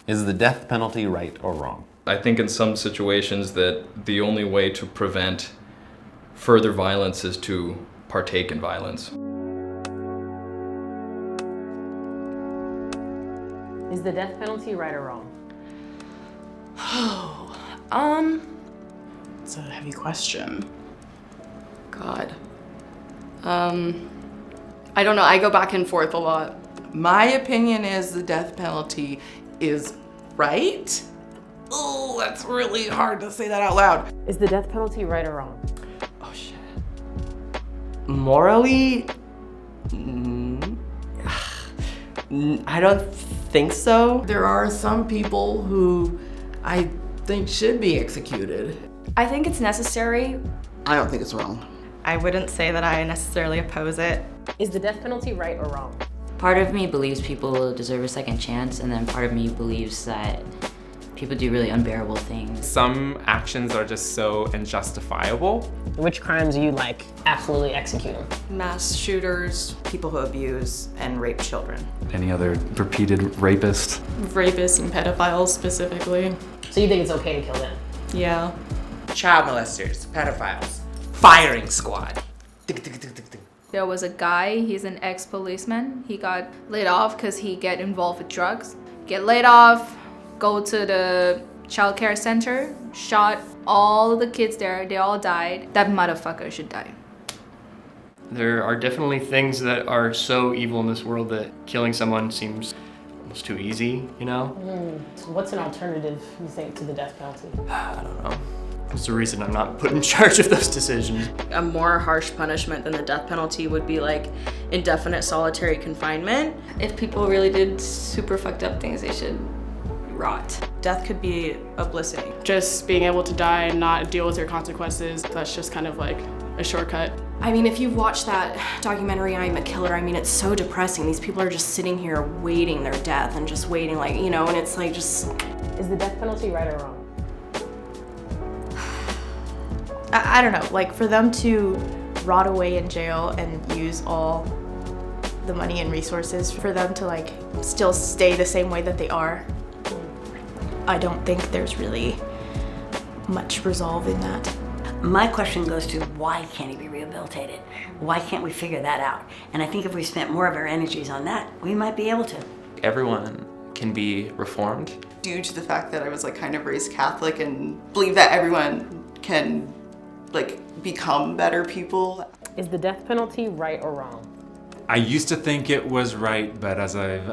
Is the death penalty right or wrong? I think in some situations that the only way to prevent further violence is to partake in violence. Is the death penalty right or wrong? It's a heavy question. God. I don't know, I go back and forth a lot. My opinion is the death penalty is right. Oh, that's really hard to say that out loud. Is the death penalty right or wrong? Oh shit. Morally, I don't think so. There are some people who I think should be executed. I think it's necessary. I don't think it's wrong. I wouldn't say that I necessarily oppose it. Is the death penalty right or wrong? Part of me believes people deserve a second chance, and then part of me believes that people do really unbearable things. Some actions are just so unjustifiable. Which crimes do you like absolutely executing? Mass shooters, People who abuse and rape children. Any other repeated rapist? Rapists and pedophiles specifically. So you think it's okay to kill them? Yeah. Child molesters, pedophiles, firing squad. There was a guy, he's an ex-policeman. He got laid off because he get involved with drugs. Get laid off, go to the child care center, shot all the kids there, they all died. That motherfucker should die. There are definitely things that are so evil in this world that killing someone seems almost too easy, you know? So what's an alternative, you think, to the death penalty? I don't know. That's the reason I'm not put in charge of those decisions. A more harsh punishment than the death penalty would be like indefinite solitary confinement. if people really did super fucked up things, they should rot. Death could be oblivion. Just being able to die and not deal with your consequences, that's just kind of like a shortcut. I mean, if you've watched that documentary, I'm a Killer, I mean, it's so depressing. These people are just sitting here waiting their death and just waiting, like, you know, and it's like just... Is the death penalty right or wrong? I don't know, like for them to rot away in jail and use all the money and resources for them to like still stay the same way that they are, I don't think there's really much resolve in that. My question goes to why can't he be rehabilitated? Why can't we figure that out? And I think if we spent more of our energies on that, we might be able to. Everyone can be reformed. Due to the fact that I was like kind of raised Catholic and believe that everyone can like become better people. Is the death penalty right or wrong? I used to think it was right, but as I've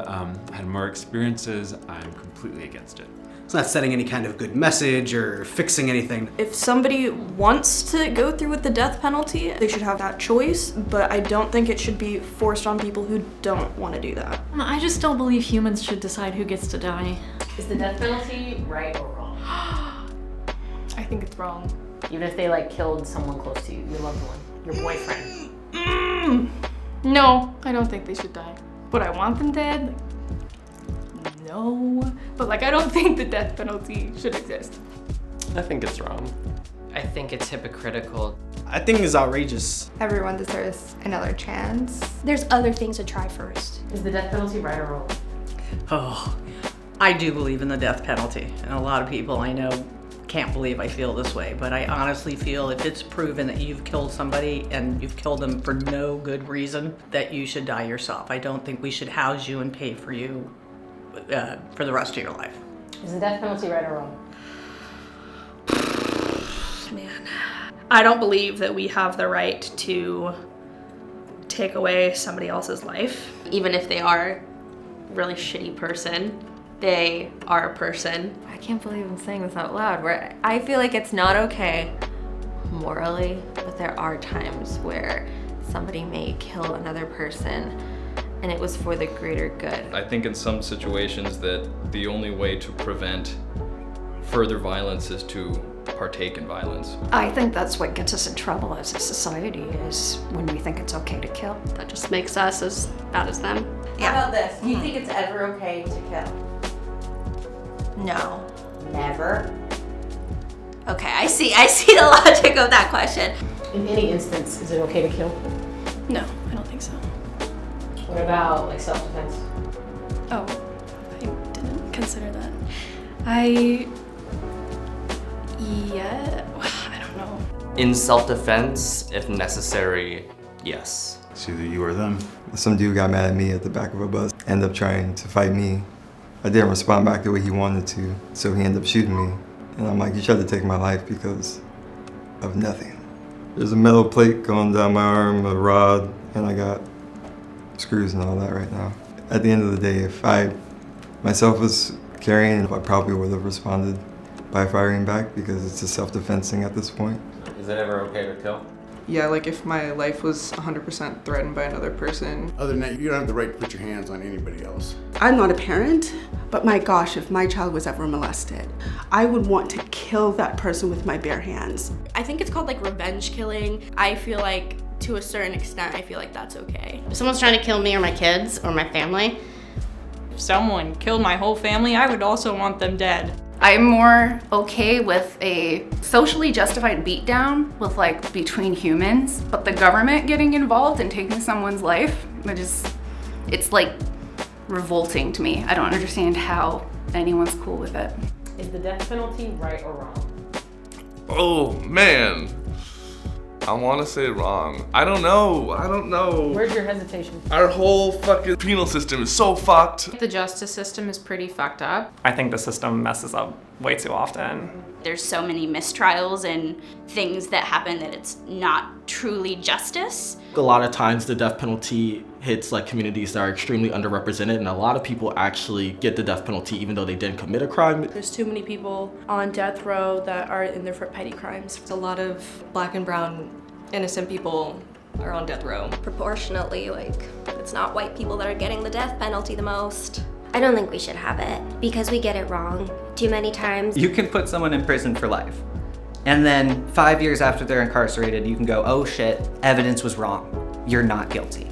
had more experiences, I'm completely against it. It's not setting any kind of good message or fixing anything. If somebody wants to go through with the death penalty, they should have that choice, but I don't think it should be forced on people who don't want to do that. I just don't believe humans should decide who gets to die. Is the death penalty right or wrong? I think it's wrong. Even if they like killed someone close to you, your loved one, your boyfriend. No, I don't think they should die. But I want them dead? No. But like, I don't think the death penalty should exist. I think it's wrong. I think it's hypocritical. I think it's outrageous. Everyone deserves another chance. There's other things to try first. Is the death penalty right or wrong? Oh, I do believe in the death penalty. And a lot of people I know can't believe I feel this way, but I honestly feel if it's proven that you've killed somebody and you've killed them for no good reason, that you should die yourself. I don't think we should house you and pay for you for the rest of your life. Is the death penalty right or wrong? Man, I don't believe that we have the right to take away somebody else's life. Even if they are a really shitty person, they are a person. I can't believe I'm saying this out loud, where I feel like it's not okay morally, but there are times where somebody may kill another person and it was for the greater good. I think in some situations that the only way to prevent further violence is to partake in violence. I think that's what gets us in trouble as a society, is when we think it's okay to kill. That just makes us as bad as them. How about this? Do you think it's ever okay to kill? No. Never? Okay, I see the logic of that question. In any instance, is it okay to kill? No, I don't think so. What about like self-defense? Oh, I didn't consider that. I don't know. In self-defense, if necessary, yes. It's either you or them. Some dude got mad at me at the back of a bus, ended up trying to fight me. I didn't respond back the way he wanted to, so he ended up shooting me. And I'm like, you tried to take my life because of nothing. There's a metal plate going down my arm, a rod, and I got screws and all that right now. At the end of the day, if I myself was carrying, I probably would have responded by firing back because it's a self-defense thing at this point. Is it ever okay to kill? Yeah, like if my life was 100% threatened by another person. Other than that, you don't have the right to put your hands on anybody else. I'm not a parent, but my gosh, if my child was ever molested, I would want to kill that person with my bare hands. I think it's called like revenge killing. I feel like to a certain extent, I feel like that's okay. If someone's trying to kill me or my kids or my family, if someone killed my whole family, I would also want them dead. I'm more okay with a socially justified beatdown with like between humans, but the government getting involved and taking someone's life, it's like revolting to me. I don't understand how anyone's cool with it. Is the death penalty right or wrong? Oh man, I want to say wrong. I don't know. Where's your hesitation? Our whole fucking penal system is so fucked. The justice system is pretty fucked up. I think the system messes up way too often. There's so many mistrials and things that happen that it's not truly justice. A lot of times the death penalty hits like communities that are extremely underrepresented, and a lot of people actually get the death penalty even though they didn't commit a crime. There's too many people on death row that are in there for petty crimes. A lot of black and brown innocent people are on death row. Proportionately, like, it's not white people that are getting the death penalty the most. I don't think we should have it because we get it wrong too many times. You can put someone in prison for life. And then 5 years after they're incarcerated, you can go, oh shit, evidence was wrong. You're not guilty.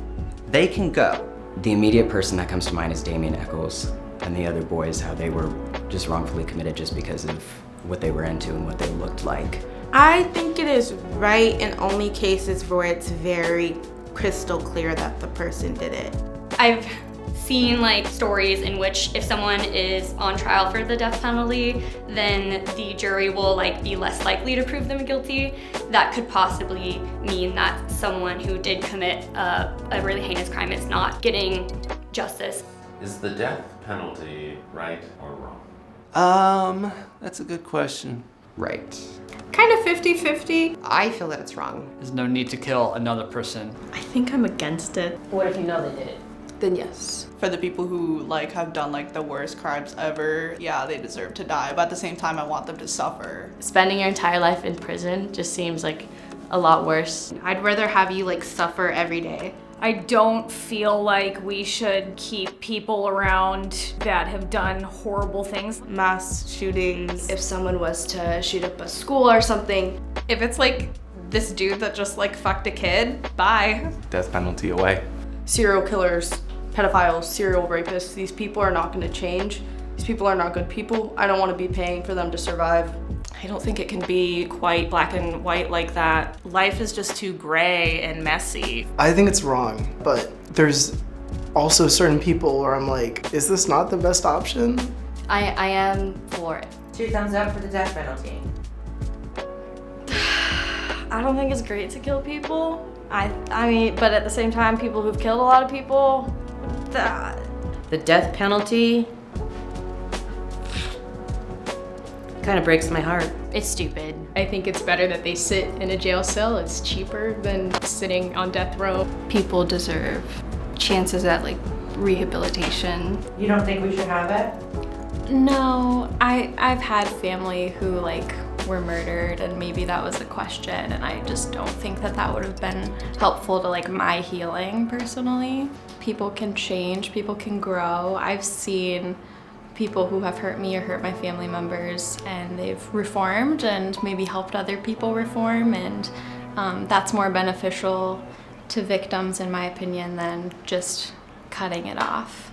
They can go. The immediate person that comes to mind is Damien Echols and the other boys, how they were just wrongfully committed just because of what they were into and what they looked like. I think it is right in only cases where it's very crystal clear that the person did it. I've seen like stories in which if someone is on trial for the death penalty, then the jury will like be less likely to prove them guilty. That could possibly mean that someone who did commit a really heinous crime is not getting justice. Is the death penalty right or wrong? That's a good question. Right. Kind of 50-50. I feel that it's wrong. There's no need to kill another person. I think I'm against it. What if you know they did it? Then yes. For the people who like have done like the worst crimes ever, yeah, they deserve to die, but at the same time I want them to suffer. Spending your entire life in prison just seems like a lot worse. I'd rather have you like suffer every day. I don't feel like we should keep people around that have done horrible things. Mass shootings. If someone was to shoot up a school or something. If it's like this dude that just like fucked a kid, bye. Death penalty away. Serial killers, pedophiles, serial rapists, these people are not going to change. These people are not good people. I don't want to be paying for them to survive. I don't think it can be quite black and white like that. Life is just too gray and messy. I think it's wrong, but there's also certain people where I'm like, is this not the best option? I am for it. 2 thumbs up for the death penalty. I don't think it's great to kill people. I mean, but at the same time, people who've killed a lot of people, The death penalty kind of breaks my heart. It's stupid. I think it's better that they sit in a jail cell. It's cheaper than sitting on death row. People deserve chances at like rehabilitation. You don't think we should have it? No, I've had family who like were murdered and maybe that was the question, and I just don't think that that would have been helpful to like my healing personally. People can change, people can grow. I've seen people who have hurt me or hurt my family members and they've reformed and maybe helped other people reform, and that's more beneficial to victims in my opinion than just cutting it off.